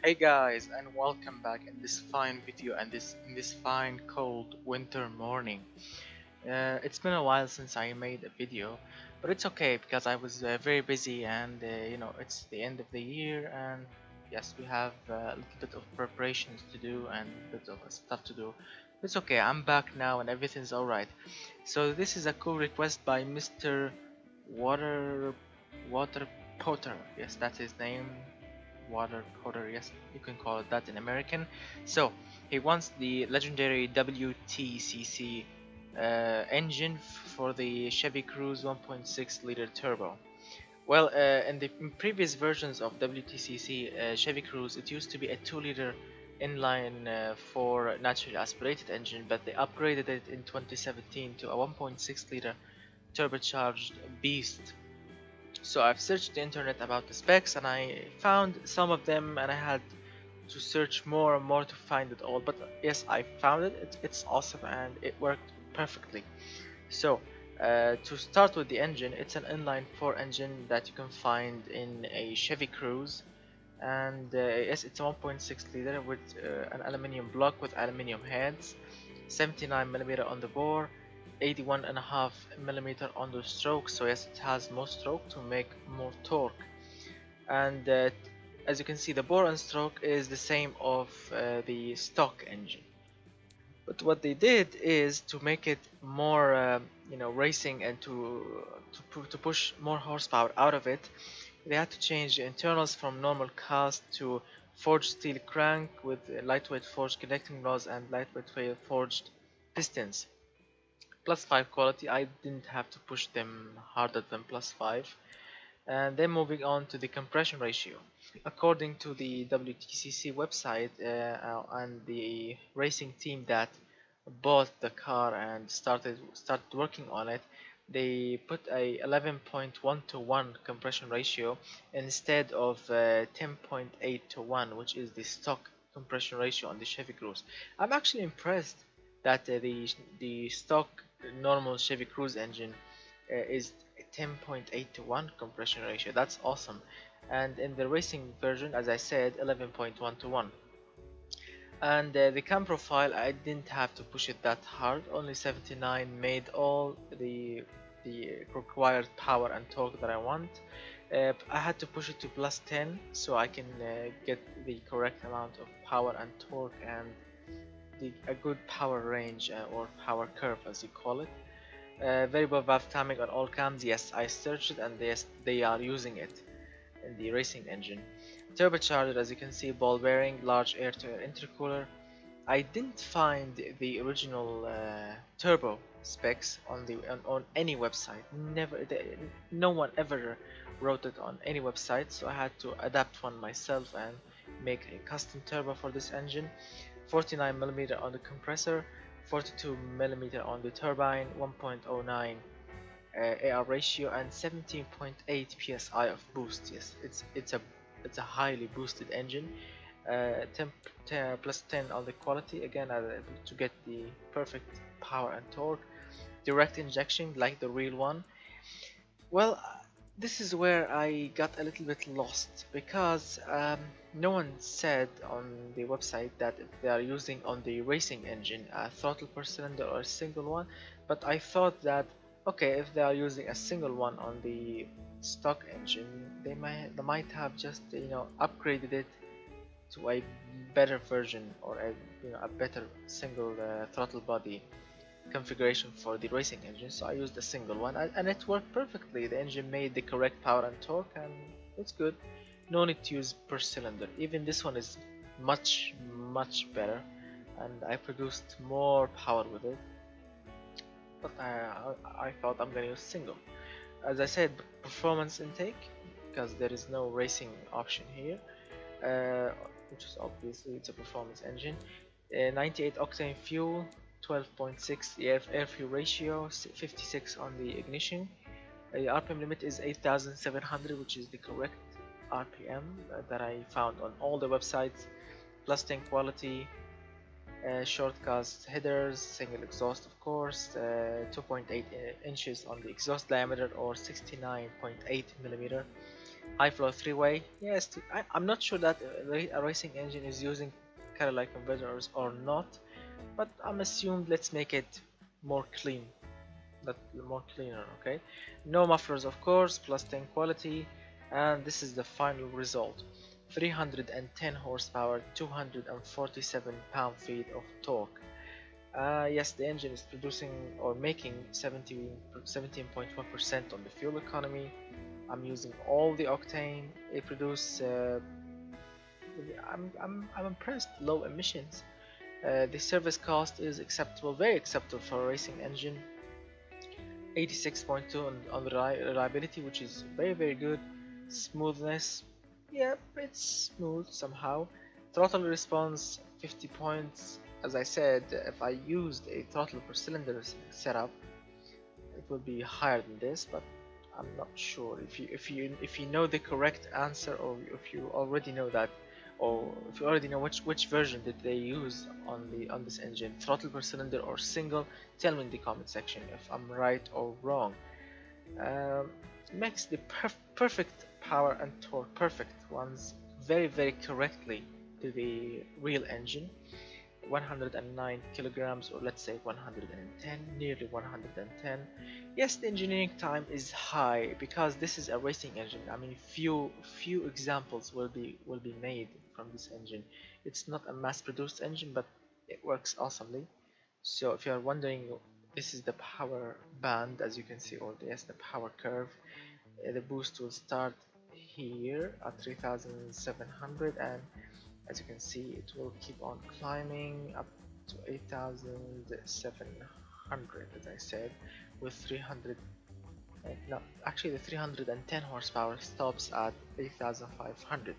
Hey guys, and welcome back in this fine video and in this fine cold winter morning. It's been a while since I made a video, but it's okay because I was very busy and it's the end of the year, and yes, we have a little bit of preparations to do and a bit of stuff to do. It's okay, I'm back now and everything's alright. So this is a cool request by Mr. Water Water Potter. Yes, that's his name. Water Potter, yes, you can call it that in American. So he wants the legendary WTCC engine for the Chevy Cruze 1.6 liter turbo. Well, in the previous versions of WTCC Chevy Cruze, it used to be a 2-liter inline 4 naturally aspirated engine, but they upgraded it in 2017 to a 1.6 liter turbocharged beast. So I've searched the internet about the specs and I found some of them, and I had to search more and more to find it all, but yes, I found it. It's awesome and it worked perfectly. So to start with the engine, it's an inline 4 engine that you can find in a Chevy Cruze, and yes, it's a 1.6 liter with an aluminium block with aluminium heads, 79mm on the bore, 81.5mm on the stroke. So yes, it has more stroke to make more torque, and as you can see, the bore and stroke is the same of the stock engine. But what they did is to make it more racing, and to push more horsepower out of it, they had to change the internals from normal cast to forged steel crank with lightweight forged connecting rods and lightweight forged pistons. +5 quality. I didn't have to push them harder than +5. And then moving on to the compression ratio. According to the WTCC website and the racing team that bought the car and started working on it, they put a 11.1 to 1 compression ratio instead of 10.8 to 1, which is the stock compression ratio on the Chevy Cruze. I'm actually impressed that the stock normal Chevy Cruze engine is 10.8 to 1 compression ratio. That's awesome. And in the racing version, as I said, 11.1 to 1. And the cam profile, I didn't have to push it that hard. Only 79 made all the required power and torque that I want. I had to push it to +10 so I can get the correct amount of power and torque and a good power range, or power curve as you call it. Variable valve timing on all cams, yes, I searched it, and yes, they are using it in the racing engine. Turbocharger, as you can see, ball bearing, large air-to-air intercooler. I didn't find the original turbo specs on any website. No one ever wrote it on any website, so I had to adapt one myself and make a custom turbo for this engine. 49mm on the compressor, 42mm on the turbine, 1.09 AR ratio, and 17.8 psi of boost. Yes, it's a highly boosted engine. 10 on the quality, again to get the perfect power and torque. Direct injection like the real one. Well, this is where I got a little bit lost, because no one said on the website that if they are using on the racing engine a throttle per cylinder or a single one, but I thought that okay, if they are using a single one on the stock engine, they might have just upgraded it to a better version, or a better single throttle body configuration for the racing engine. So I used a single one, and it worked perfectly. The engine made the correct power and torque, and it's good. No need to use per cylinder. Even this one is much better, and I produced more power with it, but I thought I'm gonna use single. As I said, performance intake, because there is no racing option here, which is obviously it's a performance engine. 98 octane fuel, 12.6 air fuel ratio, 56 on the ignition. The RPM limit is 8,700, which is the correct RPM that I found on all the websites. +10 quality, short cast headers, single exhaust of course, 2.8 inches on the exhaust diameter, or 69.8mm. High flow three-way, yes. I'm not sure that a racing engine is using catalytic converters or not, but I'm assumed let's make it more clean, that more cleaner. Okay, no mufflers of course, plus 10 quality, and this is the final result: 310 horsepower, 247 pound-feet of torque. Yes, the engine is producing or making 17.1% on the fuel economy. I'm using all the octane it produces. I'm impressed. Low emissions. The service cost is acceptable, very acceptable for a racing engine. 86.2 on reliability, which is very good. Smoothness, yeah, it's smooth somehow. Throttle response, 50 points. As I said, if I used a throttle per cylinder setup, it will be higher than this, but I'm not sure. If you know the correct answer, or if you already know that, or if you already know which version did they use on this engine, throttle per cylinder or single, tell me in the comment section if I'm right or wrong. Makes the perfect power and torque, perfect ones, very correctly to the real engine. 109 kilograms, or let's say 110, nearly 110. Yes, the engineering time is high because this is a racing engine. I mean, few examples will be made from this engine. It's not a mass-produced engine, but it works awesomely. So if you are wondering, this is the power band, as you can see, or yes, the power curve. The boost will start here at 3700, and as you can see, it will keep on climbing up to 8700, as I said, with 300. No, actually, the 310 horsepower stops at 8500,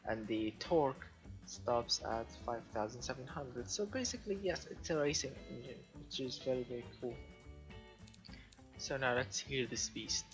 and the torque stops at 5700. So basically, yes, it's a racing engine, which is very cool. So now let's hear this beast.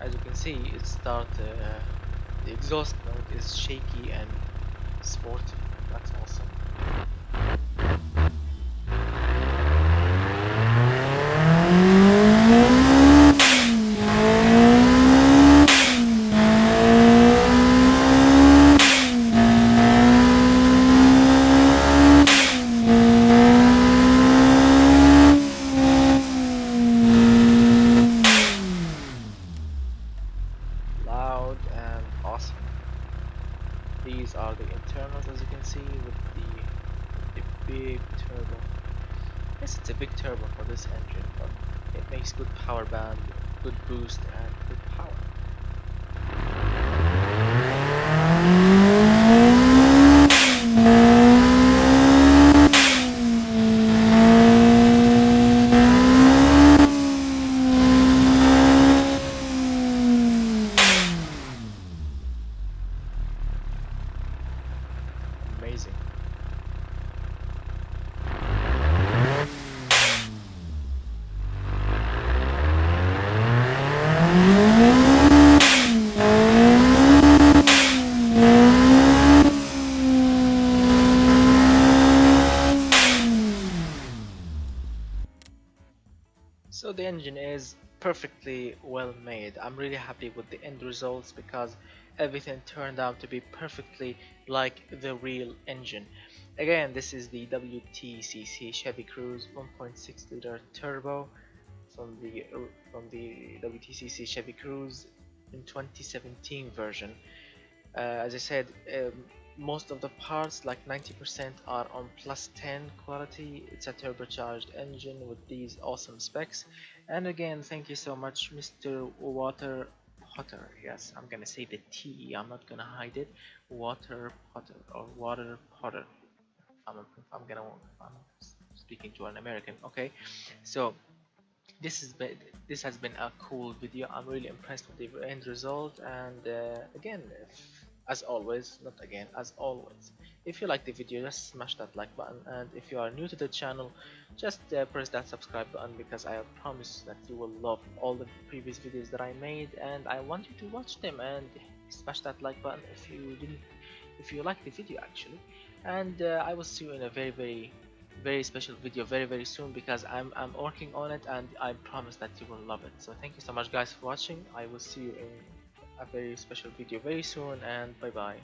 As you can see, it starts. The exhaust mode is shaky and sporty. That's awesome. Loud and awesome. These are the internals, as you can see, with the big turbo. Yes, it's a big turbo for this engine, but it makes good power band, good boost, and good power. Amazing. So the engine is perfectly well made. I'm really happy with the end results because everything turned out to be perfectly like the real engine. Again, this is the WTCC Chevy Cruze 1.6 liter turbo from the WTCC Chevy Cruze in 2017 version. As I said, most of the parts, like 90%, are on plus 10 quality. It's a turbocharged engine with these awesome specs. And again, thank you so much, Mr. Water Potter. Yes, I'm gonna say the T, I'm not gonna hide it. Water Potter, or Water Potter. I'm speaking to an American. Okay, so this has been a cool video. I'm really impressed with the end result, and again, as always, not again, as always, if you like the video, just smash that like button, and if you are new to the channel, just press that subscribe button, because I promise that you will love all the previous videos that I made, and I want you to watch them, and smash that like button if you like the video actually. And I will see you in a very very special video very soon, because I'm working on it, and I promise that you will love it. So thank you so much guys for watching. I will see you in a very special video very soon, and bye bye.